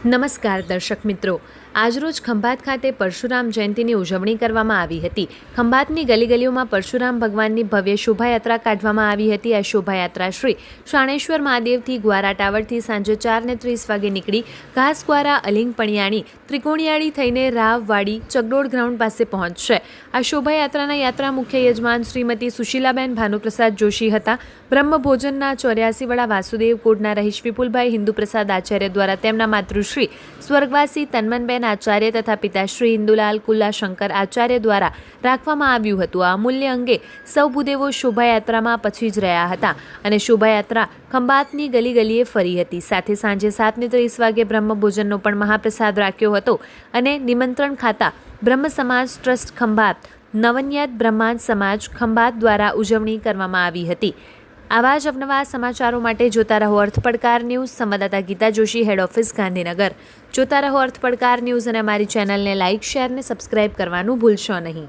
નમસ્કાર દર્શક મિત્રો, આજરોજ ખંભાત ખાતે પરશુરામ જયંતીની ઉજવણી કરવામાં આવી હતી. ખંભાતની ગલીગલીઓમાં પરશુરામ ભગવાનની ભવ્ય શોભાયાત્રા કાઢવામાં આવી હતી. આ શોભાયાત્રા શ્રી શાણેશ્વર મહાદેવથી ગ્વારા ટાવરથી સાંજે 4:30 વાગે નીકળી ઘાસગ્વારા, અલિંગ, પણિયાણી, ત્રિકોણિયાળી થઈને રાવવાડી ચગડોળ ગ્રાઉન્ડ પાસે પહોંચશે. આ શોભાયાત્રાના યાત્રા મુખ્ય યજમાન શ્રીમતી સુશીલાબેન ભાનુપ્રસાદ જોશી હતા. બ્રહ્મભોજનના 84 વડા વાસુદેવ કોડના રહીશ વિપુલભાઈ હિન્દુપ્રસાદ આચાર્ય દ્વારા તેમના માતૃશ્રી સ્વર્ગવાસી તન્મનબેન આચાર્ય તથા પિતાશ્રી ઇન્દુલાલ કુલ્લા શંકર આચાર્ય દ્વારા રાખવામાં આવ્યું હતું. આ અમૂલ્ય અંગે સૌ ભૂદેવો શોભાયાત્રામાં પછી જ રહ્યા હતા અને શોભાયાત્રા ખંભાતની ગલી ગલીએ ફરી હતી. સાથે સાંજે 7:30 વાગે બ્રહ્મભોજનનો પણ મહાપ્રસાદ રાખ્યો હતો અને નિમંત્રણ ખાતા બ્રહ્મ સમાજ ટ્રસ્ટ ખંભાત, નવન્યાત બ્રહ્માંડ સમાજ ખંભાત દ્વારા ઉજવણી કરવામાં આવી હતી. આવા જ અવનવા સમાચારો માટે જોતા રહો અર્થ પડકાર ન્યૂઝ. સંવાદદાતા ગીતા જોશી, હેડ ઓફિસ, ગાંધીનગર. જોતા રહો અર્થ પડકાર ન્યૂઝ અને અમારી ચેનલને લાઇક, શેર અને સબસ્ક્રાઇબ કરવાનું ભૂલશો નહીં.